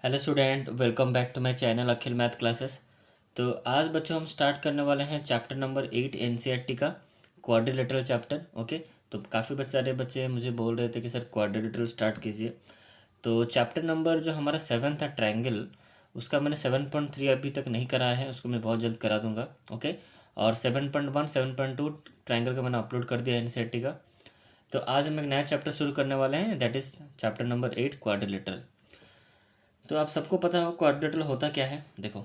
Hello student, welcome back to my channel Akhil math classes. तो आज बच्चों हम स्टार्ट करने वाले हैं चैप्टर नंबर 8 एनसीईआरटी का क्वाड्रिलेटरल चैप्टर। ओके, तो काफ़ी सारे बच्चे मुझे बोल रहे थे कि सर क्वाड्रिलेटरल स्टार्ट कीजिए। तो चैप्टर नंबर जो हमारा 7 था ट्रायंगल, उसका मैंने 7.3 अभी तक नहीं करा है, उसको मैं बहुत जल्द करा दूंगा। ओके, और 7.1 7.2 ट्रायंगल का मैंने अपलोड कर दिया एनसीईआरटी का। तो आज हम एक नया चैप्टर शुरू करने वाले हैं, that is chapter number 8 quadrilateral. तो आप सबको पता हो क्वाड्रिलेटरल होता क्या है। देखो,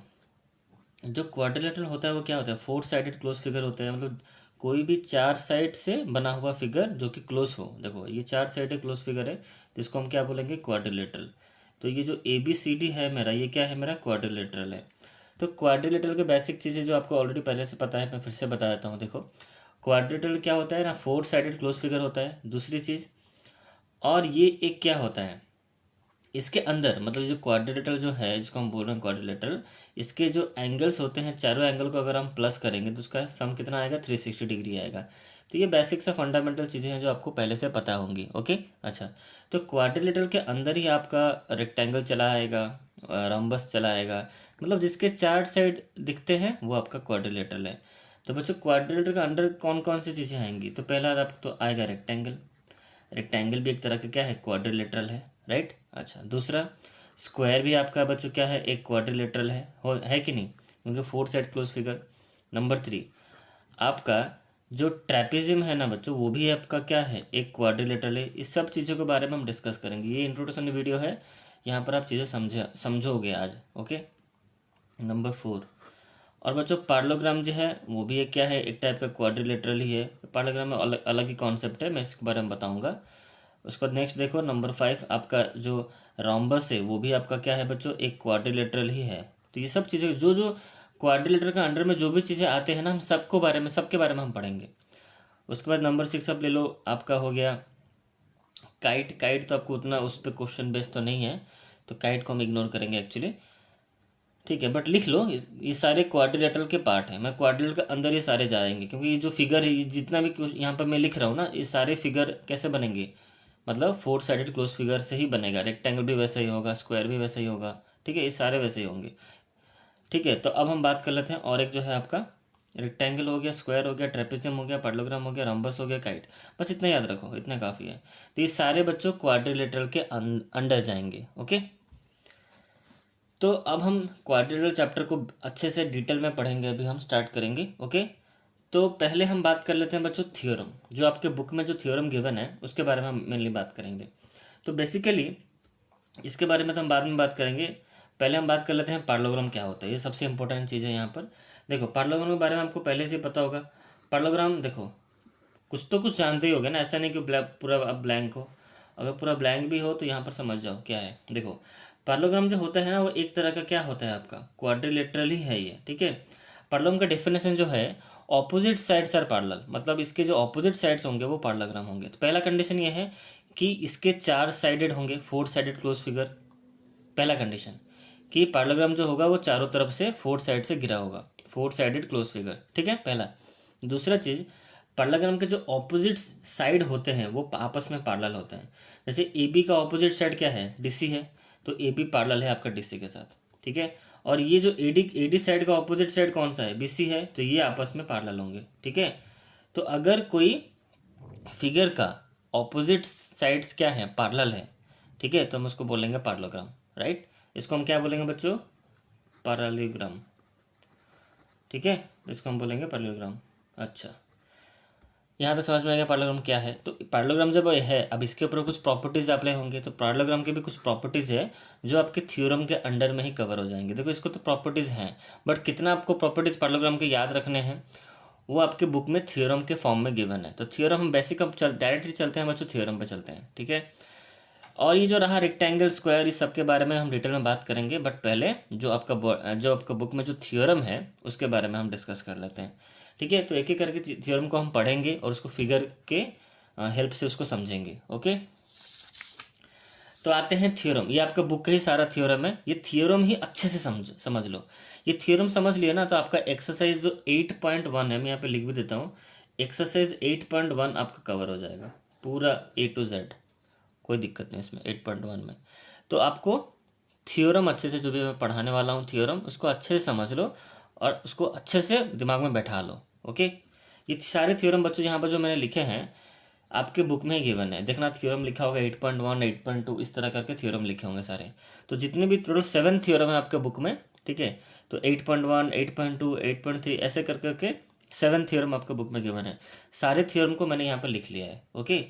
जो क्वाड्रिलेटरल होता है वो क्या होता है, फोर साइडेड क्लोज फिगर होता है। मतलब कोई भी चार साइड से बना हुआ फिगर जो कि क्लोज हो। देखो, ये चार साइडेड क्लोज फिगर है, जिसको हम क्या बोलेंगे, क्वाड्रिलेटरल। तो ये जो ए बी सी डी है मेरा, ये क्या है, मेरा क्वाड्रिलेटरल है। तो क्वाड्रिलेटरल के बेसिक चीज़ें जो आपको ऑलरेडी पहले से पता है, मैं फिर से बता देता हूँ। देखो, क्वाड्रिलेटरल क्या होता है ना, फोर साइडेड क्लोज फिगर होता है, दूसरी चीज़। और ये एक क्या होता है, इसके अंदर मतलब जो क्वाड्रिलेटरल जो है, जिसको हम बोल रहे हैं क्वाड्रिलेटरल, इसके जो एंगल्स होते हैं, चारों एंगल को अगर हम प्लस करेंगे तो उसका सम कितना आएगा, 360 डिग्री आएगा। तो ये बेसिक सा फंडामेंटल चीज़ें हैं जो आपको पहले से पता होंगी। ओके, अच्छा। तो क्वाड्रिलेटरल के अंदर ही आपका रेक्टेंगल चला आएगा, रम्बस चला आएगा। मतलब जिसके चार साइड दिखते हैं वो आपका क्वाड्रिलेटरल है। तो बच्चों, क्वाड्रिलेटरल के अंदर कौन कौन सी चीज़ें आएंगी, तो पहला आप तो आएगा रेक्टेंगल। रेक्टेंगल भी एक तरह का क्या है, क्वाड्रिलेटरल है, राइट। अच्छा, दूसरा स्क्वायर भी आपका बच्चों क्या है, एक क्वाड्रिलेटरल है कि नहीं, क्योंकि four side close figure. Number 3 आपका जो ट्रेपेजियम है ना बच्चों, वो भी आपका क्या है, एक क्वाड्रिलेटरल है। इस सब चीज़ों के बारे में हम डिस्कस करेंगे। ये इंट्रोडक्शन वीडियो है, यहाँ पर आप चीज़ें समझोगे आज। Okay, number 4। और बच्चों, पार्लोग्राम जो है वो भी एक क्या है, एक टाइप का क्वाड्रिलेटरल ही है। पार्लोग्राम में अलग अलग ही कॉन्सेप्ट है, मैं इसके बारे में बताऊंगा। उसके बाद नेक्स्ट देखो, नंबर 5 आपका जो रोम्बस है वो भी आपका क्या है बच्चों, एक क्वाड्रिलेटरल ही है। तो ये सब चीज़ें जो जो क्वाड्रिलेटरल के अंडर में जो भी चीज़ें आते हैं ना, हम सबके बारे में हम पढ़ेंगे। उसके बाद नंबर 6 आप ले लो, आपका हो गया काइट। काइट तो आपको उतना उस पर क्वेश्चन बेस्ड तो नहीं है, तो काइट को हम इग्नोर करेंगे एक्चुअली। ठीक है, बट लिख लो, ये सारे क्वाड्रिलेटरल के पार्ट हैं। मैं क्वाड्रिलेटरल के अंदर ये सारे जाएंगे, क्योंकि ये जो फिगर है, ये जितना भी यहाँ पर मैं लिख रहा हूँ ना, ये सारे फिगर कैसे बनेंगे, मतलब फोर साइडेड क्लोज फिगर से ही बनेगा। रेक्टेंगल भी वैसा ही होगा, स्क्वायर भी वैसा ही होगा। ठीक है, ये सारे वैसे ही होंगे। ठीक है, तो अब हम बात कर लेते हैं और एक जो है आपका रेक्टेंगल हो गया, स्क्वायर हो गया, ट्रेपेजियम हो गया, पैरेललोग्राम हो गया, रम्बस हो गया, काइट। बस इतना याद रखो, इतना काफ़ी है। तो ये सारे बच्चों क्वाड्रिलेटरल के अंडर जाएंगे। ओके, तो अब हम क्वाड्रिलेटरल चैप्टर को अच्छे से डिटेल में पढ़ेंगे, अभी हम स्टार्ट करेंगे। ओके, तो पहले हम बात कर लेते हैं बच्चों थ्योरम। जो आपके बुक में जो थ्योरम गिवन है उसके बारे में हम मेनली बात करेंगे। तो बेसिकली इसके बारे में तो हम बाद में बात करेंगे, पहले हम बात कर लेते हैं पैरेललोग्राम क्या होता है। ये सबसे इंपॉर्टेंट चीज़ है यहाँ पर। देखो, पैरेललोग्राम के बारे में आपको पहले से ही पता होगा। पैरेललोग्राम देखो, कुछ तो कुछ जानते ही होगे ना, ऐसा नहीं कि पूरा अब ब्लैंक हो। अगर पूरा ब्लैंक भी हो तो यहाँ पर समझ जाओ क्या है। देखो, पैरेललोग्राम जो होता है ना, वो एक तरह का क्या होता है, आपका क्वाड्रिलेटरल ही है ये। ठीक है, पैरेललोग्राम का डेफिनेशन जो है, ऑपोजिट साइड्स आर पैरेलल, मतलब इसके जो ऑपोजिट साइड्स होंगे वो पैरेललोग्राम होंगे। तो पहला कंडीशन ये है कि इसके चार साइडेड होंगे, फोर साइडेड क्लोज फिगर। पहला कंडीशन कि पैरेललोग्राम जो होगा वो चारों तरफ से फोर साइड से घिरा होगा, फोर साइडेड क्लोज फिगर। ठीक है, पहला। दूसरा चीज़, पैरेललोग्राम के जो ऑपोजिट साइड होते हैं वो आपस में पैरेलल होते हैं। जैसे ए बी का ऑपोजिट साइड क्या है, डी सी है, तो ए बी पैरेलल है आपका डी सी के साथ। ठीक है, और ये जो ए डी साइड का ऑपोजिट साइड कौन सा है, बी सी है, तो ये आपस में पैरेलल होंगे। ठीक है, तो अगर कोई फिगर का ऑपोजिट साइड्स क्या है, पैरेलल है, ठीक है, तो हम उसको बोलेंगे पैरेललोग्राम, राइट। इसको हम क्या बोलेंगे बच्चों, पैरेललोग्राम। ठीक है, इसको हम बोलेंगे पैरेललोग्राम। अच्छा, यहाँ तक समझ में आ गया पैरेललोग्राम क्या है। तो पैरेललोग्राम जब है, अब इसके ऊपर कुछ प्रॉपर्टीज अप्लाई होंगे, तो पैरेललोग्राम के भी कुछ प्रॉपर्टीज है जो आपके थ्योरम के अंडर में ही कवर हो जाएंगे। देखो, इसको तो प्रॉपर्टीज हैं, बट कितना आपको प्रॉपर्टीज पैरेललोग्राम के याद रखने हैं वो आपके बुक में थ्योरम के फॉर्म में गिवन है। तो थ्योरम हम बेसिक अब डायरेक्टली चलते हैं बच्चों, थ्योरम पे चलते हैं। ठीक है, और ये जो रहा रेक्टेंगल, स्क्वायर, इस सब के बारे में हम डिटेल में बात करेंगे, बट पहले जो आपका बुक में जो थ्योरम है उसके बारे में हम डिस्कस कर लेते हैं। ठीक है, तो एक एक करके थ्योरम को हम पढ़ेंगे और उसको फिगर के हेल्प से उसको समझेंगे। ओके, तो आते हैं थ्योरम। ये आपका बुक का ही सारा थ्योरम है, ये थ्योरम ही अच्छे से समझ लो। ये थ्योरम समझ लिया ना, तो आपका एक्सरसाइज जो 8.1 है, मैं यहाँ पे लिख भी देता हूँ, एक्सरसाइज 8.1 आपका कवर हो जाएगा पूरा A to Z। कोई दिक्कत नहीं इसमें 8.1 में। तो आपको थ्योरम अच्छे से, जो भी मैं पढ़ाने वाला हूँ थ्योरम, उसको अच्छे से समझ लो और उसको अच्छे से दिमाग में बैठा लो। ओके, ये सारे थ्योरम बच्चों यहाँ पर जो मैंने लिखे हैं आपके बुक में ही गिवन है। देखना थ्योरम लिखा होगा 8.1, 8.2 इस तरह करके थ्योरम लिखे होंगे सारे। तो जितने भी टोटल 7 थ्योरम है आपके बुक में, ठीक है। तो 8.1, 8.2, 8.3 ऐसे कर करके 7 थ्योरम आपके बुक में गिवन है। सारे थ्योरम को मैंने यहाँ पर लिख लिया है। ओके,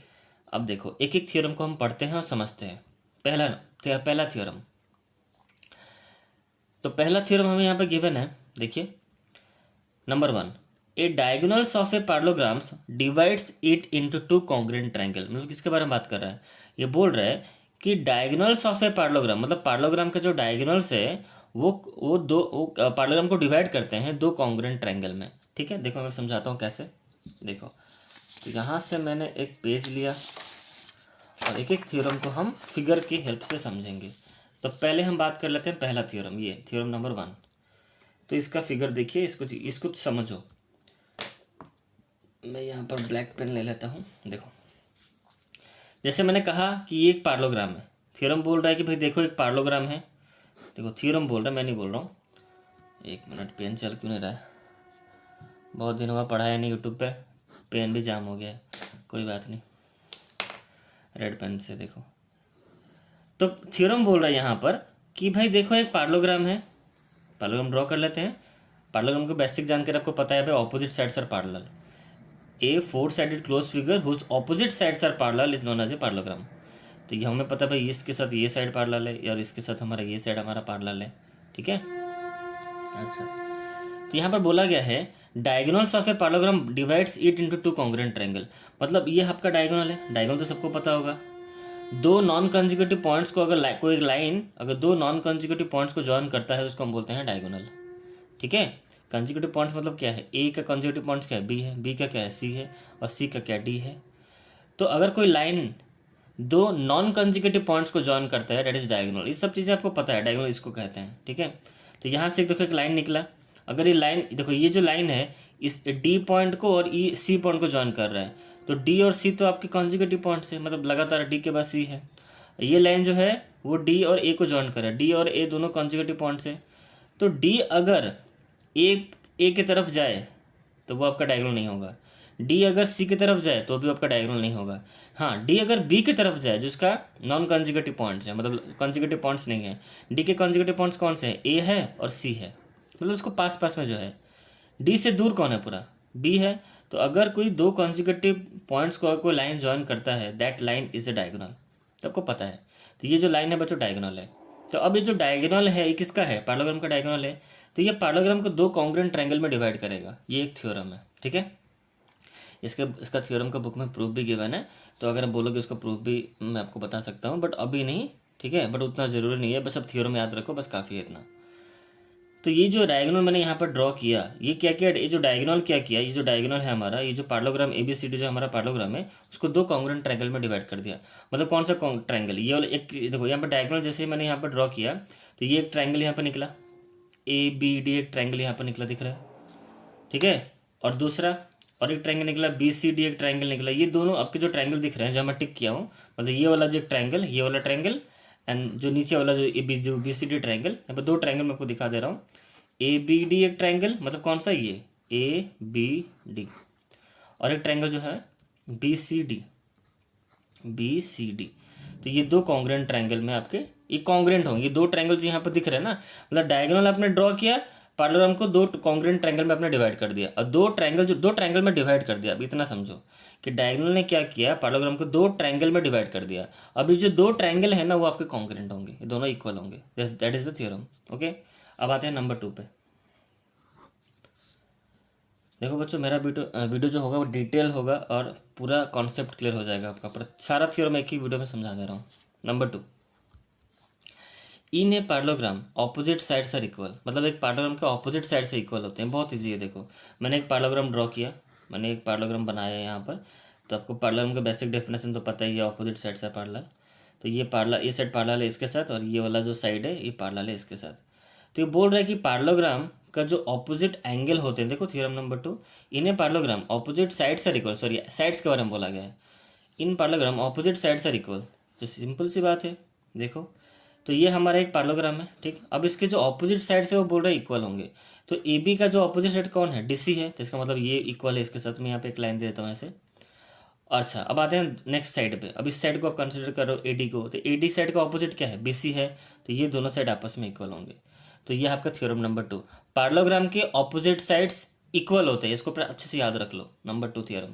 अब देखो एक एक थ्योरम को हम पढ़ते हैं और समझते हैं। पहला थ्योरम, तो पहला थ्योरम हमें यहाँ पर गिवन है। देखिए number 1, a diagonals of a parallelograms divides it into two congruent triangle. मतलब किसके बारे में बात कर रहा है, ये बोल रहा है कि डायगोनल्स ऑफ ए पार्लोग्राम, मतलब पार्लोग्राम का जो डायगोनल्स है वो पार्लोग्राम को डिवाइड करते हैं दो कॉन्ग्रुएंट ट्रायंगल में। ठीक है, देखो मैं समझाता हूँ कैसे। देखो तो यहाँ से मैंने एक पेज लिया और एक एक थ्योरम को हम फिगर की हेल्प से समझेंगे। तो पहले हम बात कर लेते हैं पहला थ्योरम, ये थ्योरम नंबर 1। तो इसका फिगर देखिए, इसको समझो। मैं यहाँ पर ब्लैक पेन ले लेता हूँ। देखो जैसे मैंने कहा कि ये एक पार्लोग्राम है, थ्योरम बोल रहा है कि भाई देखो एक पार्लोग्राम है। देखो थ्योरम बोल रहा है, मैं नहीं बोल रहा हूँ। एक मिनट, पेन चल क्यों नहीं रहा है, बहुत दिन हुआ पढ़ाया नहीं यूट्यूब पे, पेन भी जाम हो गया है। कोई बात नहीं, रेड पेन से देखो। तो थ्योरम बोल रहा है यहाँ पर कि भाई देखो एक पार्लोग्राम है, पार्लोग्राम ड्रॉ कर लेते हैं। पार्लोग्राम को बेसिक जानकारी आपको पता है भाई, opposite sides are parallel. A four sided closed figure whose opposite sides are parallel is known as a parallelogram. तो ये हमें पता है भाई, इसके साथ ये साइड पैरेलल है और इसके साथ हमारा ये साइड हमारा पैरेलल है। ठीक है, अच्छा। तो यहाँ पर बोला गया है diagonals of a parallelogram divides it into two congruent triangle. मतलब ये आपका डायगोनल है, डायगोनल तो सबको पता होगा। दो नॉन कंजिक्यूटिव पॉइंट्स को अगर कोई लाइन अगर दो नॉन कंजिक्यूटिव पॉइंट्स को जॉइन करता है तो उसको हम बोलते हैं डायगोनल। ठीक है, कंजिक्यूटिव पॉइंट्स मतलब क्या है, ए का कंजिक्यूटिव पॉइंट्स क्या है, बी है, बी का क्या है, सी है, और सी का क्या, डी है। तो अगर कोई लाइन दो नॉन कंजिक्यूटिव पॉइंट्स को जॉइन करता है दैट इज डायगोनल। ये सब चीज़ें आपको पता है, डायगोनल इसको कहते हैं। ठीक है, तो यहाँ से देखो एक लाइन निकला, अगर ये लाइन देखो, ये जो लाइन है इस डी पॉइंट को और ई सी पॉइंट को जॉइन कर रहा है, तो डी और सी तो आपके कंजिक्यूटिव पॉइंट्स है, मतलब लगातार डी के बाद सी है। ये लाइन जो है वो डी और ए को जॉइन कर रहा है, डी और ए दोनों कंजिक्यूटिव पॉइंट्स है। तो डी अगर ए की तरफ जाए तो वो आपका डायगोनल नहीं होगा, डी अगर सी की तरफ जाए तो भी आपका डायगोनल नहीं होगा। हाँ, डी अगर बी की तरफ जाए जो इसका नॉन कंजिक्यूटिव पॉइंट्स है, मतलब कंजिक्यूटिव पॉइंट्स नहीं है, डी के कंजिक्यूटिव पॉइंट्स कौन से हैं, ए है और सी है, मतलब उसको पास पास में जो है। डी से दूर कौन है पूरा, बी है। तो अगर कोई दो कंजिक्यूटिव पॉइंट्स को कोई लाइन ज्वाइन करता है that line is a diagonal, सबको पता है। तो ये जो लाइन है बच्चों डायगोनल है। तो अब ये जो डायगोनल है ये किसका है, पैरेललोग्राम का डायगोनल है। तो ये पैरेललोग्राम को दो कॉन्ग्रुएंट ट्रायंगल में डिवाइड करेगा, ये एक थ्योरम है। ठीक है, इसका थ्योरम का बुक में प्रूफ भी गिवन है। तो अगर आप बोलोगे उसका प्रूफ भी मैं आपको बता सकता हूँ, बट अभी नहीं। ठीक है, बट उतना ज़रूरी नहीं है, बस अब थ्योरम याद रखो, बस काफ़ी है इतना। तो ये जो डायगोनल मैंने यहाँ पर ड्रॉ किया, ये क्या किया, ये जो डायगोनल क्या किया, ये जो डायगोनल है हमारा, ये जो पैरेललोग्राम ABCD जो हमारा पैरेललोग्राम है उसको दो कॉन्ग्रुएंट ट्रायंगल में डिवाइड कर दिया। मतलब कौन सा ट्रायंगल, ये वाला एक देखो यहाँ पर डायगोनल जैसे मैंने यहाँ पर ड्रॉ किया तो ये एक ट्रायंगल यहाँ पर निकला, ABD एक ट्रायंगल यहाँ पर निकला, दिख रहा है। ठीक है, और दूसरा और एक ट्रायंगल निकला BCD एक ट्रायंगल निकला। ये दोनों आपके जो ट्रायंगल दिख रहे हैं जो मैं टिक किया हूँ, मतलब ये वाला जो एक ट्रायंगल, ये वाला ट्रायंगल एंड जो नीचे वाला जो BCD ट्रायंगल, यहाँ पर दो ट्रायंगल मैं आपको दिखा दे रहा हूँ। ABD एक ट्रायंगल, मतलब कौन सा, ये ABD, और एक ट्रायंगल जो है BCD। तो ये दो कॉन्ग्रुएंट ट्रायंगल में आपके ये कॉन्ग्रुएंट होंगे। दो ट्रायंगल जो यहाँ पर दिख रहे हैं ना, मतलब डायगोनल आपने ड्रॉ किया, पैरेललोग्राम को दो कॉन्ग्रुएंट ट्रायंगल में आपने डिवाइड कर दिया, और दो ट्रायंगल में डिवाइड कर दिया। अब इतना समझो कि डायगोनल ने क्या किया, पैरेललोग्राम को दो ट्रायंगल में डिवाइड कर दिया। अभी जो दो ट्रायंगल है ना वो आपके कॉन्ग्रुएंट होंगे, ये दोनों इक्वल होंगे, that is the theorem. Okay, अब आते हैं नंबर 2 पे। देखो बच्चों, मेरा वीडियो जो होगा वो डिटेल होगा और पूरा कॉन्सेप्ट क्लियर हो जाएगा आपका, पर सारा थ्योरम एक ही वीडियो में समझा दे रहा हूँ। Number 2, in a parallelogram opposite sides are equal. मतलब एक पैरेललोग्राम के ऑपोजिट साइड से इक्वल होते हैं। बहुत इजी है, देखो मैंने एक पैरेललोग्राम ड्रॉ किया, मैंने एक पैरेललोग्राम बनाया है यहाँ पर। तो आपको पैरेललोग्राम का बेसिक डेफिनेशन तो पता ही है, ऑपोजिट साइड्स आर पैरेलल। तो ये साइड पैरेलल है इसके साथ, और ये वाला जो साइड है ये पैरेलल है इसके साथ। तो ये बोल रहा है कि पैरेललोग्राम का जो ऑपोजिट एंगल होते हैं, देखो theorem number 2, in a parallelogram opposite sides are equal, sorry sides के बारे में बोला गया है। In parallelogram opposite sides are equal. तो सिंपल सी बात है, देखो तो ये हमारा एक पैरेललोग्राम है, ठीक। अब इसके जो ऑपोजिट साइड से वो बोल रहे हैं इक्वल होंगे, तो ए बी का जो ऑपोजिट साइड कौन है, डी सी है, तो इसका मतलब ये इक्वल है इसके साथ। मैं यहाँ पे एक लाइन दे देता हूँ ऐसे। अच्छा, अब आते हैं नेक्स्ट साइड पे। अब इस साइड को आप कंसिडर करो ए डी को, तो ए डी साइड का ऑपोजिट क्या है, बी सी है, तो ये दोनों साइड आपस में इक्वल होंगे। तो ये आपका थ्योरम नंबर 2, पैरेललोग्राम के ऑपोजिट साइड्स इक्वल होते हैं। इसको अच्छे से याद रख लो, नंबर 2 थ्योरम,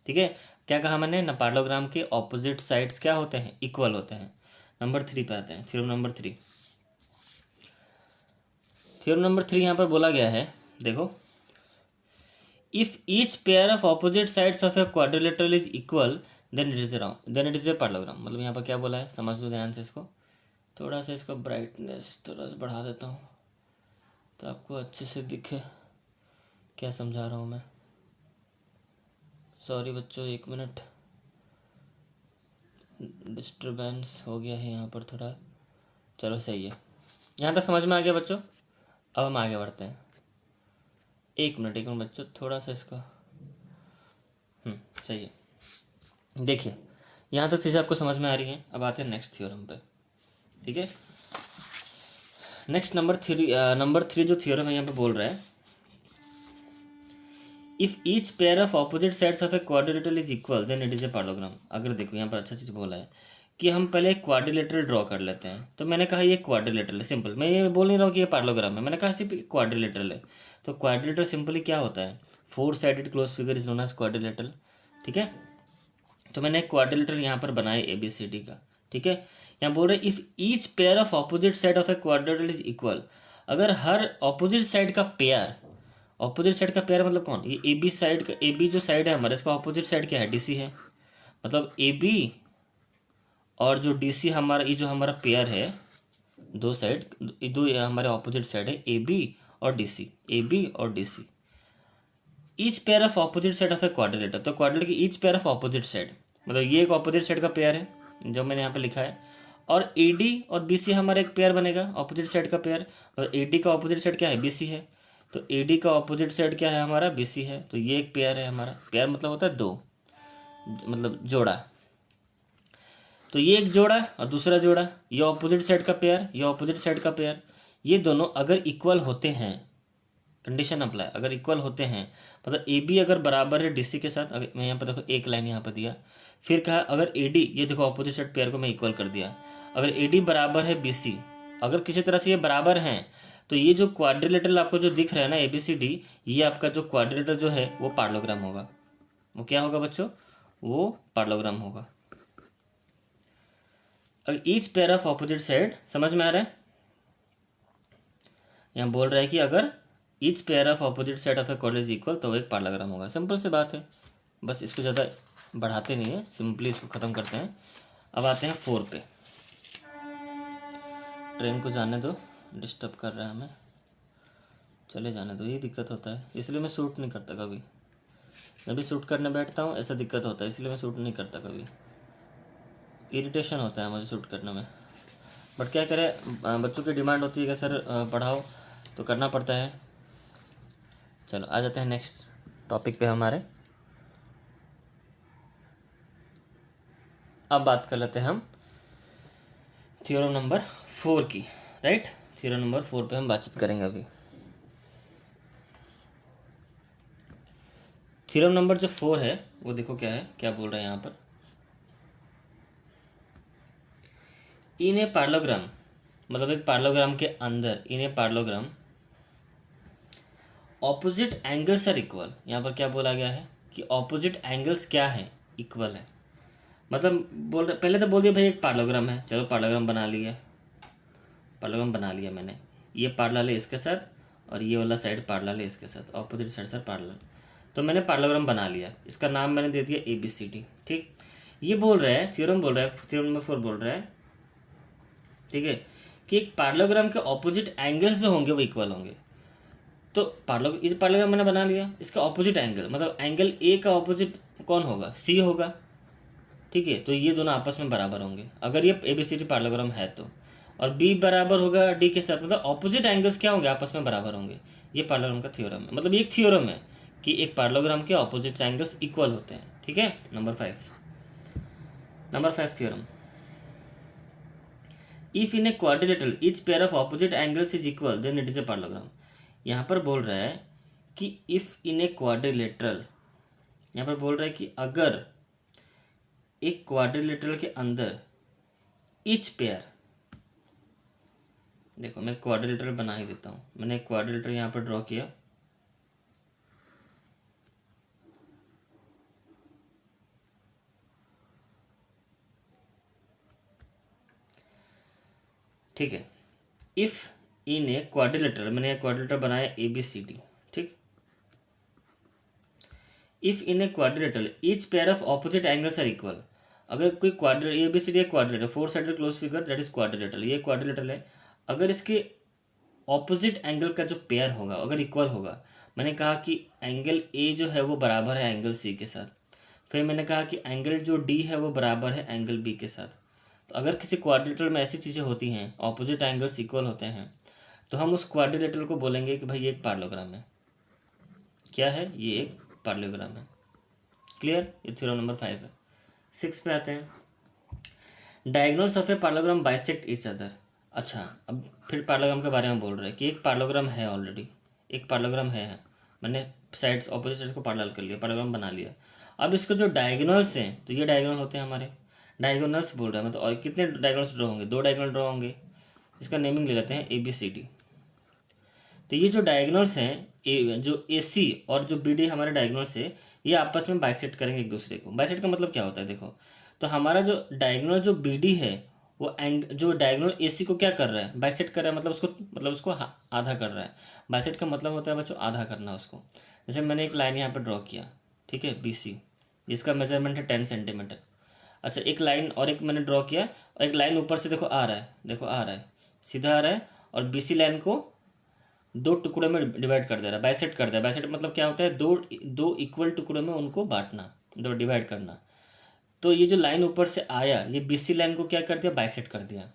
ठीक है। क्या कहा मैंने ना, पैरेललोग्राम के ऑपोजिट साइड्स क्या होते हैं, इक्वल होते हैं। नंबर 3 पे आते हैं, थ्योरम नंबर 3। थ्योरम नंबर 3 यहाँ पर बोला गया है, देखो, if each pair of opposite sides of a quadrilateral is equal then it is a parallelogram. मतलब यहाँ पर क्या बोला है, समझ लो ध्यान से इसको। थोड़ा सा इसका ब्राइटनेस थोड़ा सा बढ़ा देता हूँ तो आपको अच्छे से दिखे क्या समझा रहा हूँ मैं। सॉरी बच्चों, 1 मिनट, डिस्टरबेंस हो गया है यहाँ पर थोड़ा। चलो सही है, यहाँ तक समझ में आ गया बच्चों। अब हम आगे बढ़ते हैं। 1 मिनट बच्चों, थोड़ा सा इसका सही है। देखिए यहाँ तक चीज़ें आपको समझ में आ रही हैं। अब आते हैं नेक्स्ट थ्योरम पे, ठीक है। नेक्स्ट नंबर 3 जो थ्योरम है यहाँ पे बोल रहा है, if each pair of opposite sides of a quadrilateral is equal then it is a parallelogram. अगर देखो यहाँ पर अच्छा चीज़ बोला है कि हम पहले एक क्वाड्रिलेटरल ड्रॉ कर लेते हैं। तो मैंने कहा ये क्वाड्रिलेटरल है, सिंपल। मैं ये बोल नहीं रहा हूँ कि ये पैरेललोग्राम है, मैंने कहा सिर्फ क्वाड्रिलेटरल है। तो क्वाड्रिलेटरल सिंपली क्या होता है, 4 sided close figure is known as quadrilateral, ठीक है। तो मैंने एक क्वाड्रिलेटरल यहाँ पर बनाया ए बी सी डी का, ठीक है। यहाँ बोल रहे if each pair of opposite side of a quadrilateral is equal. अगर हर ऑपोजिट साइड का पेयर, ऑपोजिट साइड का पेयर मतलब कौन, ये ए बी साइड का, ए बी जो साइड है हमारे, इसका ऑपोजिट साइड क्या है, डी सी है। मतलब ए बी और जो डी सी हमारा, ये जो हमारा पेयर है, दो साइड, दो हमारे ऑपोजिट साइड है, ए बी और डी सी, ए बी और D C. Each pair of opposite side of a quadrilateral, तो क्वाड्रिलेटर की each pair of opposite side, मतलब ये एक ऑपोजिट साइड का पेयर है जो मैंने यहाँ पे लिखा है। और ए डी और बी सी हमारा एक पेयर बनेगा, ऑपोजिट साइड का पेयर। और ए डी का ऑपोजिट साइड क्या है, बी सी है। तो ए डी का ऑपोजिट साइड क्या है हमारा, बी सी है। तो ये एक पेयर है हमारा। पेयर मतलब होता है 2, मतलब जोड़ा। तो ये एक जोड़ा और दूसरा जोड़ा, ये ऑपोजिट साइड का पेयर, ये ऑपोजिट साइड का पेयर। ये दोनों अगर इक्वल होते हैं, कंडीशन अप्लाई, अगर इक्वल होते हैं मतलब ए बी अगर बराबर है डी सी के साथ। अगर मैं यहाँ पर देखो एक लाइन यहाँ पर दिया, फिर कहा अगर ए डी, ये देखो ऑपोजिट साइड पेयर को मैं इक्वल कर दिया। अगर ए डी बराबर है बी सी, अगर किसी तरह से ये बराबर हैं, तो ये जो क्वाड्रिलेटरल आपको जो दिख रहा है ना ए बी सी डी, ये आपका जो क्वाड्रिलेटरल जो है वो पैरेललोग्राम होगा। वो क्या होगा बच्चों, वो पैरेललोग्राम होगा। अगर each pair of opposite side, समझ में आ रहा है। यहाँ बोल रहा है कि अगर each pair of opposite side of a quadrilateral is equal तो वो एक पैरेललोग्राम होगा। सिंपल सी बात है, बस इसको ज़्यादा बढ़ाते नहीं है, सिंपली इसको ख़त्म करते हैं। अब आते हैं 4 पे। ट्रेन को जाने दो, डिस्टर्ब कर रहा है हमें, चले जाने दो। ये दिक्कत होता है, इसलिए मैं शूट नहीं करता कभी। जब भी शूट करने बैठता हूँ ऐसा दिक्कत होता है, इसलिए मैं शूट नहीं करता कभी। इरिटेशन होता है मुझे शूट करने में, बट क्या करें, बच्चों की डिमांड होती है कि सर पढ़ाओ, तो करना पड़ता है। चलो आ जाते हैं नेक्स्ट टॉपिक पे हमारे। अब बात कर लेते हैं हम थ्योरम नंबर 4 की, राइट। थ्योरम नंबर 4 पे हम बातचीत करेंगे अभी। थ्योरम नंबर जो 4 है वो देखो क्या है, क्या बोल रहे हैं यहाँ पर। इन ए पैरेललोग्राम, मतलब एक पैरेललोग्राम के अंदर, in a parallelogram opposite angles are equal. यहाँ पर क्या बोला गया है कि ऑपोजिट एंगल्स क्या है, इक्वल है। मतलब बोल रहे, पहले तो बोल दिया भाई एक पैरेललोग्राम है, चलो पैरेललोग्राम बना लिया, पैरेललोग्राम बना लिया मैंने। ये पैरेलल है इसके साथ और ये वाला साइड पैरेलल है इसके साथ, ऑपोजिट साइड से पैरेलल। तो मैंने पैरेललोग्राम बना लिया, इसका नाम मैंने दे दिया ए बी सी डी, ठीक। ये बोल रहा है, थ्योरम बोल रहा है, थ्योरम नंबर 4 बोल रहा है, ठीक है, कि एक पैरेललोग्राम के ऑपोजिट एंगल्स जो होंगे वो इक्वल होंगे। तो पैरेललोग्राम मैंने बना लिया, इसका ऑपोजिट एंगल, मतलब एंगल ए का ऑपोजिट कौन होगा, सी होगा, ठीक है। तो ये दोनों आपस में बराबर होंगे अगर ये A B C D parallelogram है तो। और बी बराबर होगा डी के साथ, मतलब ऑपोजिट एंगल्स क्या होंगे, आपस में बराबर होंगे। ये पैरेललोग्राम का थ्योरम है, मतलब ये एक थ्योरम है कि एक पैरेललोग्राम के ऑपोजिट एंगल्स इक्वल होते हैं, ठीक है। Number 5 theorem, if in a quadrilateral each pair of opposite angles is equal then it is a parallelogram. यहाँ पर बोल रहा है कि इफ इन ए क्वाड्रिलेटरल, यहाँ पर बोल रहा है कि अगर एक क्वाड्रिलेटरल के अंदर ईच पेयर, देखो मैं क्वाड्रिलेटरल बना ही देता हूँ, मैंने एक क्वाड्रिलेटरल यहाँ पर ड्रॉ किया, ठीक है। इफ इन ए क्वाड्रिलेटरल, मैंने एक क्वाड्रिलेटरल बनाया ABCD, ठीक। If in a quadrilateral each pair of opposite angles are equal, अगर कोई ABCD एक quadrilateral, four sided close figure that is quadrilateral, ये क्वाड्रिलेटरल है। अगर इसके ऑपोजिट एंगल का जो पेयर होगा अगर इक्वल होगा, मैंने कहा कि एंगल A जो है वो बराबर है एंगल C के साथ, फिर मैंने कहा कि एंगल जो D है वो बराबर है एंगल B के साथ। तो अगर किसी क्वाड्रिलेटरल में ऐसी चीज़ें होती हैं, ऑपोजिट एंगल्स इक्वल होते हैं, तो हम उस क्वाड्रिलेटरल को बोलेंगे कि भाई ये एक पैरेललोग्राम है। क्या है? ये एक पैरेललोग्राम है। क्लियर? ये थ्योरम नंबर 5 है। 6 पे आते हैं। Diagonals of a parallelogram bisect each other. अच्छा, अब फिर पैरेललोग्राम के बारे में बोल रहे हैं कि एक पैरेललोग्राम है, ऑलरेडी एक पैरेललोग्राम है, मैंने साइड्स ऑपोजिट साइड्स को पैरेलल कर लिया, पैरेललोग्राम बना लिया। अब इसको जो डायगोनल्स हैं, तो ये डायगोनल होते हैं हमारे, डायगोनल्स बोल रहा है मतलब, और कितने डायगोनल्स ड्रॉ होंगे? 2 डायगोनल ड्रॉ होंगे। इसका नेमिंग ले लेते हैं ABCD। तो ये जो डायगोनल्स हैं, जो AC और जो BD हमारे डायगोनल्स है, ये आपस में बाइसेक्ट करेंगे एक दूसरे को। बाइसेक्ट का मतलब क्या होता है? देखो, तो हमारा जो डायगोनल जो BD है, वो जो डायगोनल AC को क्या कर रहा है? बाइसेक्ट कर रहा है, मतलब उसको आधा कर रहा है। बाइसेक्ट का मतलब होता है बच्चों आधा करना उसको। जैसे मैंने एक लाइन यहाँ पर ड्रॉ किया, ठीक है, BC, जिसका मेजरमेंट है 10 सेंटीमीटर। अच्छा, एक लाइन और एक मैंने ड्रॉ किया, और एक लाइन ऊपर से देखो आ रहा है, देखो आ रहा है, सीधा आ रहा है, और BC लाइन को 2 टुकड़ों में डिवाइड कर दे रहा है, बाइसेक्ट कर दे रहा है। बाइसेक्ट मतलब क्या होता है? दो इक्वल टुकड़ों में उनको बांटना, दो डिवाइड करना। तो ये जो लाइन ऊपर से आया, ये BC लाइन को क्या कर दिया? बाइसेक्ट कर दिया,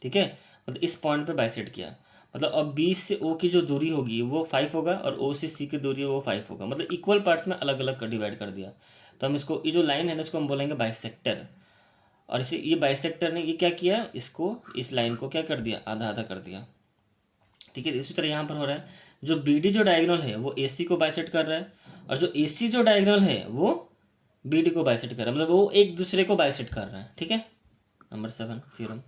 ठीक है, मतलब इस पॉइंट पे बाइसेक्ट किया। मतलब अब B से O की जो दूरी होगी वो 5 होगा, और O से C की दूरी है वो 5 होगा, मतलब इक्वल पार्ट्स में अलग अलग कर डिवाइड कर दिया। तो हम इसको, ये जो लाइन है ना, इसको हम बोलेंगे बाइसेक्टर। और इसे, ये बाइसेक्टर ने ये क्या किया? इसको, इस लाइन को क्या कर दिया? आधा आधा कर दिया, ठीक है। इसी तरह यहाँ पर हो रहा है, जो BD जो डायगोनल है वो AC को बाइसेक्ट कर रहा है, और जो AC जो डायगोनल है वो BD को बाइसेक्ट कर रहा है, मतलब वो एक दूसरे को बाइसेक्ट कर रहा है, ठीक है। Number 7 theorem.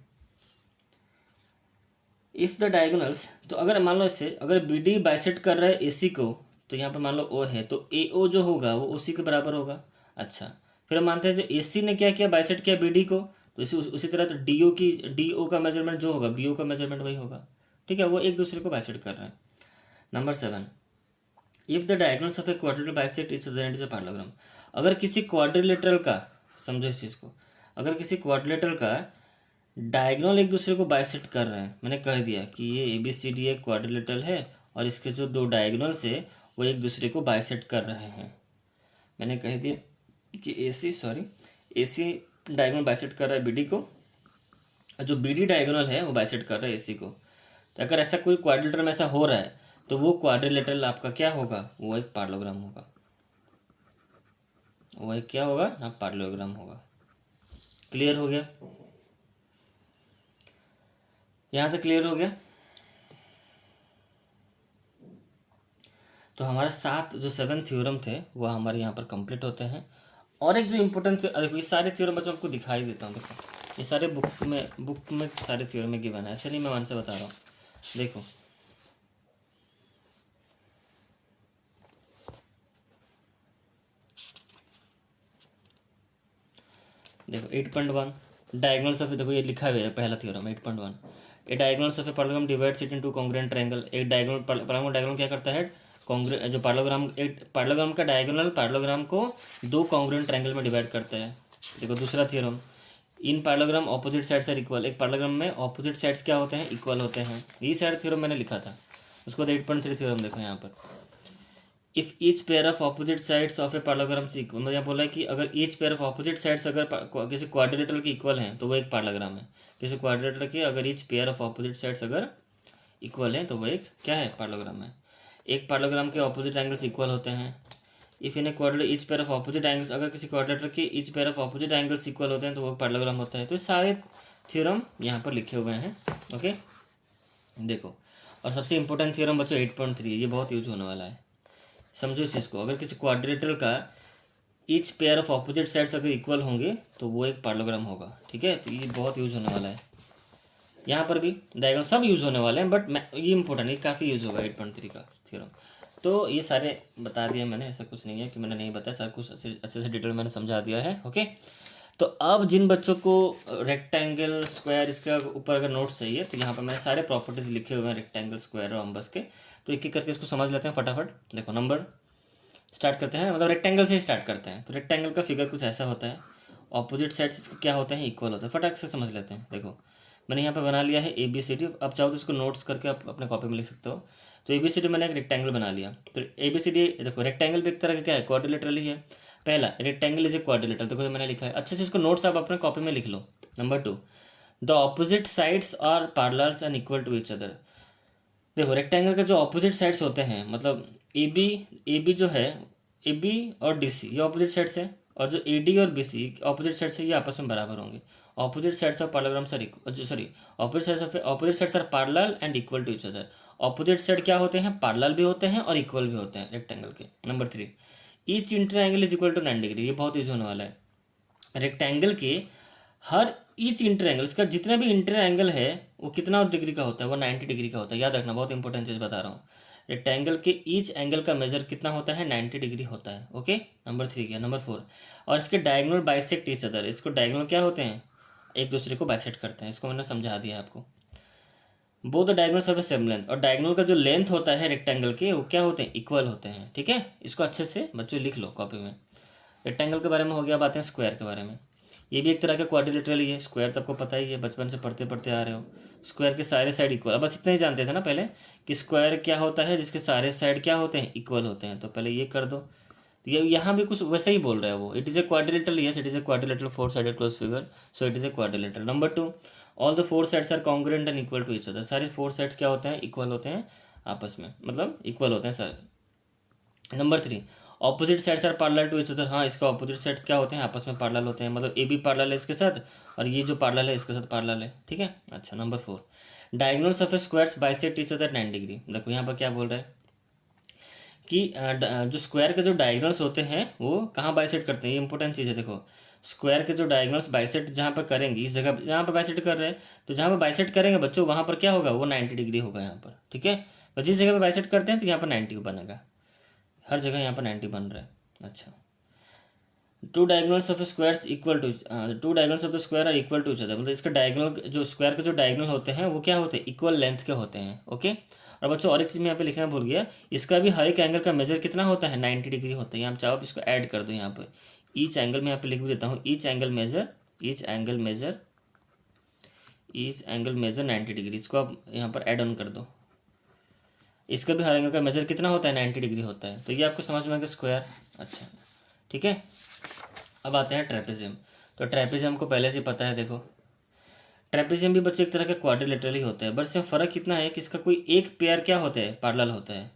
If the diagonals, तो अगर मान लो इससे, अगर BD बाइसेक्ट कर रहा है AC को, तो यहाँ पर मान लो O है, तो AO जो होगा वो OC के बराबर होगा। अच्छा, फिर हम मानते हैं जो AC ने क्या किया? बाइसेक्ट किया BD को, तो उसी तरह तो DO का मेजरमेंट जो होगा, BO का मेजरमेंट वही होगा, ठीक है, वो एक दूसरे को बाइसेक्ट कर रहे हैं। Number 7, if the diagonals of a quadrilateral bisect each other and is a parallelogram. अगर किसी क्वाड्रिलेटरल का, समझो इस चीज़ को, अगर किसी क्वाड्रिलेटरल का डायगोनल एक दूसरे को बाइसेक्ट कर रहे हैं, मैंने कह दिया कि ये ABCD एक क्वाड्रिलेटरल है, और इसके जो 2 डायगोनल्स है वो एक दूसरे को बाइसेक्ट कर रहे हैं। मैंने कह दिया कि AC डायगोनल बाइसेक्ट कर रहा है BD को, और जो BD डायगोनल है वो बाइसेक्ट कर रहा है AC को। तो अगर ऐसा कोई क्वाड्रिलेटरल में ऐसा हो रहा है, तो वो क्वाड्रिलेटरल आपका क्या होगा? वो एक पैरेललोग्राम होगा, वो एक क्या होगा ना? पैरेललोग्राम होगा। क्लियर हो गया? यहाँ तक क्लियर हो गया? तो हमारा 7 थ्योरम थे वो हमारे यहाँ पर कंप्लीट होते हैं। और एक जो इम्पोर्टेंट, अरे ये सारे थ्योरम बच्चों आपको दिखाई देता हूँ, देखो ये सारे बुक में सारे थ्योरम में गिवन है, ऐसे नहीं मैं मान से बता रहा हूँ। देखो देखो 8.1 डायगोनल्स ऑफ, देखो ये लिखा हुआ है पहला theorem 8.1, A diagonals of a parallelogram divides it into congruent triangle. एक डायगोनल क्या करता है? जो पैरेललोग्राम, एक पैरेललोग्राम का डायगोनल पैरेललोग्राम को 2 कॉन्ग्रुएंट ट्रायंगल में डिवाइड करता है। देखो दूसरा theorem, in parallelogram opposite sides are equal. एक पैरेललोग्राम में ऑपोजिट साइड्स क्या होते हैं? इक्वल होते हैं। ये सारे थ्योरम मैंने लिखा था। उसको 8.3 थ्योरम देखो यहाँ पर, if each pair of opposite sides of a parallelogram से इक्वल, मतलब यहाँ बोला है कि अगर each pair of opposite sides अगर किसी क्वाड्रिलेटरल के इक्वल हैं तो वो एक पैरेललोग्राम है। किसी क्वाड्रिलेटरल के अगर each pair of opposite sides अगर इक्वल है तो वो एक क्या है? पैरेललोग्राम है। एक पैरेललोग्राम के ऑपोजिट एंगल्स इक्वल होते हैं, if in a quadrilateral each pair of opposite angles, अगर किसी क्वाड्रिलेटरल के each pair of opposite angles equal होते हैं तो वो पैरेललोग्राम होता है। तो सारे थ्योरम यहाँ पर लिखे हुए हैं। ओके देखो, और सबसे इंपॉर्टेंट थ्योरम बच्चों 8.3, ये बहुत यूज होने वाला है, समझो इस चीज़ को। अगर किसी क्वाड्रिलेटरल का each pair of opposite sides अगर इक्वल होंगे तो वो एक पैरेललोग्राम होगा। ठीक है, तो ये बहुत यूज होने वाला है। यहाँ पर भी डायग्राम सब यूज होने वाले हैं, बट ये इंपॉर्टेंट, ये काफ़ी यूज होगा 8.3 का थ्योरम। तो ये सारे बता दिए मैंने, ऐसा कुछ नहीं है कि मैंने नहीं बताया, सारा कुछ अच्छे से डिटेल मैंने समझा दिया है। ओके, तो अब जिन बच्चों को रेक्टेंगल, स्क्वायर, इसके ऊपर अगर नोट्स चाहिए तो यहाँ पर मैंने सारे प्रॉपर्टीज़ लिखे हुए हैं रेक्टेंगल, स्क्वायर और रॉम्बस के। तो एक एक करके इसको समझ लेते हैं फटाफट। देखो, नंबर स्टार्ट करते हैं, मतलब रेक्टेंगल से ही स्टार्ट करते हैं। तो रेक्टेंगल का फिगर कुछ ऐसा होता है, ऑपोजिट साइड्स इसके क्या होते हैं, इक्वल होते हैं। फटाक से समझ लेते हैं। देखो, मैंने यहाँ पे बना लिया है ABCD। आप चाहो तो इसको नोट्स करके आप अपने कॉपी में लिख सकते हो। तो ABCD मैंने एक रेक्टेंगल बना लिया। तो ABCD देखो, रेक्टेंगल भी एक तरह का क्या है, क्वाड्रिलेटरल ही है। पहला, रेक्टेंगल इज ए क्वाड्रिलेटरल, देखो ये मैंने लिखा है। अच्छे से इसको नोट्स आप अपने कॉपी में लिख लो। Number 2, the opposite sides are parallel and equal to each other. देखो, रेक्टेंगल के जो ऑपोजिट साइड्स होते हैं, मतलब AB जो है, AB और DC ये ऑपोजिट साइड्स है, और जो AD और BC ऑपोजिट साइड्स है, ये आपस में बराबर होंगे। Opposite sides of parallelograms are sorry opposite sides are parallel and equal to each other. Opposite side क्या होते हैं, पैरेलल भी होते हैं और इक्वल भी होते हैं रेक्टेंगल के। Number 3, each inter angle is equal to 9 degree. ये बहुत यूज होने वाला है। रेक्टेंगल के हर ईच इंटर एंगल, इसका जितना भी इंटर एंगल है वो कितना डिग्री का होता है, वो 90 डिग्री का होता है। याद रखना, बहुत इंपॉर्टेंट चीज़ बता रहा हूँ। रेक्टेंगल के ईच एंगल का मेजर कितना होता है, 90 डिग्री होता है। ओके, नंबर 3 गया। नंबर 4, और इसके डायगोनल बाइसेक्ट ईच अदर। इसको डायगोनल क्या होते हैं, एक दूसरे को बाइसेक्ट करते हैं। इसको मैंने समझा दिया आपको। Both the diagonals of same length, और डायगोनल का जो लेंथ होता है रेक्टेंगल के, वो क्या होते हैं, इक्वल होते हैं। ठीक है, इसको अच्छे से बच्चों लिख लो कॉपी में। रेक्टेंगल के बारे में हो गया, बातें हैं स्क्वायर के बारे में। ये भी एक तरह का क्वाड्रिलेटरल ही है। स्क्वायर तो आपको पता ही है, बचपन से पढ़ते पढ़ते आ रहे हो। स्क्वायर के सारे साइड इक्वल, अब बस इतना ही जानते थे ना पहले कि स्क्वायर क्या होता है, जिसके सारे साइड क्या होते हैं, इक्वल होते हैं। तो पहले ये कर दो। ये यहाँ भी कुछ वैसे ही बोल रहा है वो। It is a quadrilateral, yes it is a quadrilateral four sided close figure, so it is a quadrilateral. Number 2, all the four sides are congruent and equal to each other. सारे फोर साइड्स क्या होते हैं, equal होते हैं आपस में, मतलब equal होते हैं सारे। Number 3, opposite sides are parallel to each other. हाँ, इसका ऑपोजिट साइड्स क्या होते हैं, आपस में पैरेलल होते हैं, मतलब AB पैरेलल है इसके साथ, और ये जो पैरेलल है इसके साथ पैरेलल है। ठीक है, अच्छा। Number 4, diagonals of squares bisect each other 9 degree. देखो यहाँ पर क्या बोल रहा है कि जो स्क्वायर के जो डायगोनल्स होते हैं वो कहाँ बाइसेक्ट करते हैं, ये इंपॉर्टेंट चीज़ है। देखो, स्क्वायर के जो डायगोनल्स बाइसेक्ट जहाँ पर करेंगे, इस जगह जहाँ पर बाइसेक्ट कर रहे हैं, तो जहाँ पर बाइसेक्ट करेंगे बच्चों, वहाँ पर क्या होगा, वो 90 डिग्री होगा यहाँ पर। ठीक है, और जिस जगह पर बाइसेक्ट करते हैं तो यहाँ पर 90 बनेगा, हर जगह यहाँ पर 90 बन रहा है। अच्छा, two diagonals of squares equal to two diagonals of the square are equal to each other. मतलब इसका डायगोनल, जो स्क्वायर के जो डायगोनल होते हैं वो क्या होते हैं, इक्वल लेंथ के होते हैं। ओके, और बच्चों और एक चीज़ मैं यहाँ पे लिखना भूल गया, इसका भी हर एक एंगल का मेजर कितना होता है, 90 डिग्री होता है। यहाँ चाहो आप इसको ऐड कर दो, यहाँ पर ईच एंगल में यहाँ पे लिख भी देता हूँ, ईच एंगल मेजर 90 डिग्री। इसको आप यहाँ पर ऐड ऑन कर दो। इसका भी हर एंगल का मेजर कितना होता है, 90 डिग्री होता है। तो ये आपको समझ में आएगा स्क्वायर। अच्छा, ठीक है। अब आते हैं ट्रेपेजियम। तो ट्रेपेजियम को पहले से पता है। देखो, ट्रेपेजियम भी बच्चों एक तरह का क्वाड्रिलेटरल ही होता है, बस इसमें फ़र्क कितना है कि इसका कोई एक पेयर क्या होता है, पैरेलल होता है,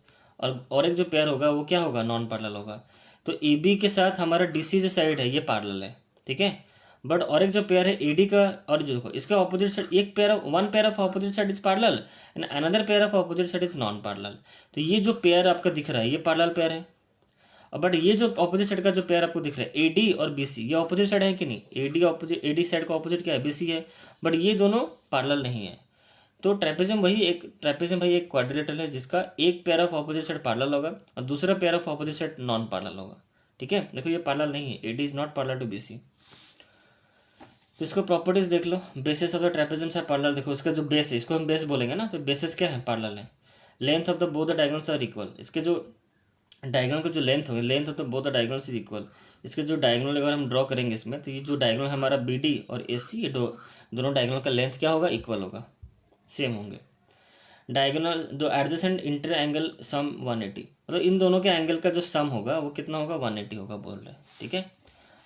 और एक जो पेयर होगा वो क्या होगा, नॉन पैरेलल होगा। तो AB के साथ हमारा DC जो साइड है ये पैरेलल है। ठीक है, बट और एक जो पेयर है AD का, और जो देखो इसका ऑपोजिट साइड, एक pair of one pair of opposite side is parallel and another pair of opposite side is non parallel. तो ये जो पेयर आपका दिख रहा है ये पैरेलल पेयर है, बट ये जो ऑपोजिट साइड का जो पेयर आपको दिख रहा है AD और BC, ये ऑपोजिट साइड है कि नहीं, AD साइड का ऑपोजिट क्या है, BC है, बट ये दोनों पैरेलल नहीं है। तो ट्रेपेजियम भाई एक क्वाड्रिलेटरल है जिसका एक pair of opposite side parallel होगा और दूसरा pair of opposite side non parallel होगा। ठीक है, देखो ये पैरेलल नहीं है, AD is not parallel to BC। तो इसको प्रॉपर्टीज देख लो, बेसिस ऑफ द ट्रेपेजियम से पैरेलल। देखो इसका जो बेस है, इसको हम बेस बोलेंगे ना, तो बेसिस क्या है, पैरेलल है। Length of the both the diagonals are equal. इसके जो डायगोनल का जो लेंथ होगी, length of the both the diagonals is equal. इसके जो डायगोनल अगर हम ड्रॉ करेंगे इसमें, तो ये जो डायगोनल हमारा BD और AC, ये दोनों डायगोनल का लेंथ क्या होगा, इक्वल होगा, सेम होंगे। डायगोनल दो एडजेसेंट इंटर एंगल सम 180, मतलब इन दोनों के एंगल का जो सम होगा वो कितना होगा, 180 होगा बोल रहे हैं। ठीक है,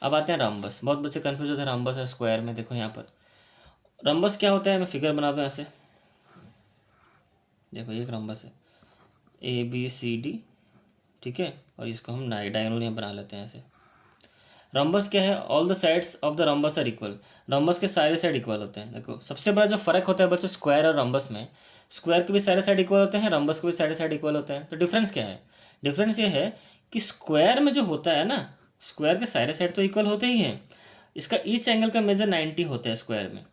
अब आते हैं रम्बस। बहुत बच्चे कन्फ्यूज होते हैं रम्बस है स्क्वायर में। देखो यहाँ पर रम्बस क्या होता है, मैं फिगर बना दूँ ऐसे। देखो ये एक रम्बस है, ABCD ठीक है, और इसको हम डायगोनल यहाँ बना लेते हैं ऐसे। रॉम्बस क्या है, all the sides of the rhombus are equal. Rhombus के सारे साइड इक्वल होते हैं। देखो सबसे बड़ा जो फर्क होता है बच्चों स्क्वायर और रॉम्बस में, स्क्वायर के भी सारे साइड इक्वल होते हैं, रॉम्बस के भी सारे साइड इक्वल होते हैं। तो डिफरेंस क्या है, डिफरेंस ये है कि स्क्वायर में जो होता है ना, स्क्वायर के सारे साइड तो इक्वल होते ही हैं, इसका ईच एंगल का मेजर 90 होता है स्क्वायर में,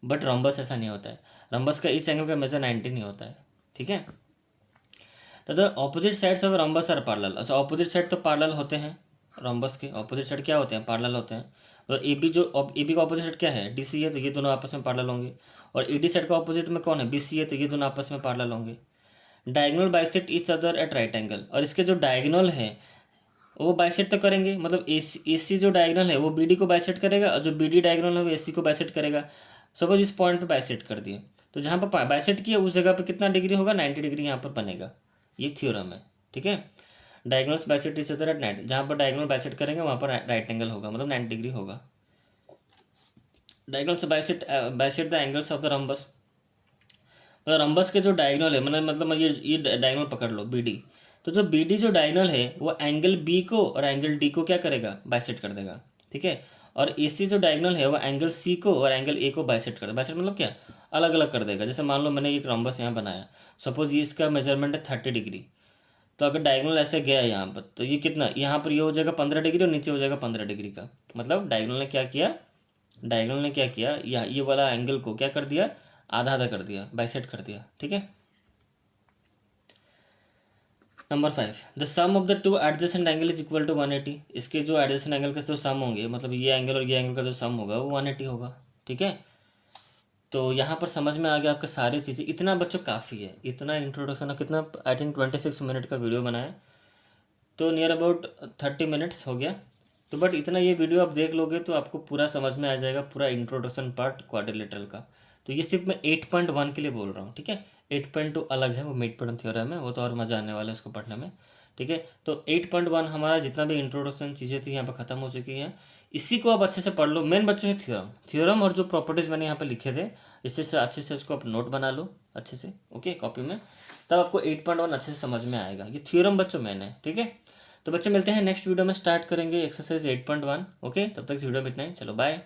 बट रॉम्बस ऐसा नहीं होता है। रॉम्बस का ईच एंगल का मेजर 90 नहीं होता है, ठीक है। तो the opposite sides of rhombus are parallel. अच्छा ऑपोजिट साइड तो पैरेलल होते हैं, रॉम्बस के ऑपोजिट साइड क्या होते हैं, पैरेलल होते हैं। और ए बी जो ए बी का ऑपोजिट साइड क्या है, डी सी है, तो ये दोनों आपस में पैरेलल होंगे। और ए डी साइड का ऑपोजिट में कौन है, बी सी है, तो ये दोनों आपस में पैरेलल होंगे। Diagonal bisect each other at right angle. और इसके जो डायगोनल है वो बाइसेक्ट तो करेंगे, मतलब ए सी जो डायगोनल है वो बी डी को बाइसेक्ट करेगा, और जो बी डी डायगोनल है वो ए सी को बाइसेक्ट करेगा। सपोज इस पॉइंट पे बाइसेक्ट कर दिए, तो जहाँ पर बाइसेक्ट किया उस जगह पे कितना डिग्री होगा, 90 डिग्री यहाँ पर बनेगा। ये थ्योरम है, ठीक है। Diagonals bisect each other at 90, जहाँ पर डायगोनल बाइसेक्ट करेंगे वहाँ पर राइट एंगल होगा, मतलब 90 डिग्री होगा। Diagonals bisect the angles of the rhombus. मतलब रम्बस के जो डायगोनल है, मतलब ये डायगोनल पकड़ लो बी डी, तो जो बी डी जो डायगोनल है वो एंगल बी को और एंगल डी को क्या करेगा, बाइसेक्ट कर देगा, ठीक है। और ए सी जो डायगोनल है वो एंगल सी को और एंगल ए को बाइसेक्ट कर देगा। बाइसेक्ट मतलब क्या, अलग अलग कर देगा। जैसे मान लो मैंने एक रम्बस यहाँ बनाया, सपोज ये इसका मेजरमेंट है 30 डिग्री, तो अगर डायगोनल ऐसे गया यहाँ पर, तो ये कितना, यहाँ पर ये हो जाएगा 15 डिग्री और नीचे हो जाएगा 15 डिग्री का। मतलब डायगोनल ने क्या किया, डायगोनल ने क्या किया, ये वाला एंगल को क्या कर दिया, आधा आधा कर दिया, बाइसेक्ट कर दिया, ठीक है। Number 5, the sum of the two adjacent angle is equal to 180। इसके जो एडजेसेंट एंगल के जो सम होंगे, मतलब ये एंगल और ये एंगल का जो सम होगा वो 180 होगा, ठीक है। तो यहाँ पर समझ में आ गया आपके सारी चीज़ें। इतना बच्चों काफ़ी है, इतना इंट्रोडक्शन है, कितना आई थिंक 26 मिनट का वीडियो बनाया, तो नियर अबाउट 30 मिनट्स हो गया। तो बट इतना ये वीडियो आप देख लोगे तो आपको पूरा समझ में आ जाएगा, पूरा इंट्रोडक्शन पार्ट क्वाड्रिलेटरल का। तो ये सिर्फ मैं 8.1 के लिए बोल रहा हूँ, ठीक है। 8.2 अलग है, वो मिड पॉइंट थ्योरम है, वो तो और मज़ा आने वाला है उसको पढ़ने में, ठीक है। तो 8.1 हमारा जितना भी इंट्रोडक्शन चीज़ें थी यहाँ पर ख़त्म हो चुकी हैं। इसी को आप अच्छे से पढ़ लो। मेन बच्चों है थ्योरम, थ्योरम और जो प्रॉपर्टीज़ मैंने यहाँ पर लिखे थे, इससे से अच्छे से उसको आप नोट बना लो अच्छे से, ओके, कॉपी में, तब आपको 8.1 अच्छे से समझ में आएगा। ये थ्योरम बच्चों मेन है, ठीक है। तो बच्चों मिलते हैं नेक्स्ट वीडियो में, स्टार्ट करेंगे एक्सरसाइज 8.1। ओके, तब तक इस वीडियो में इतना ही, चलो बाय।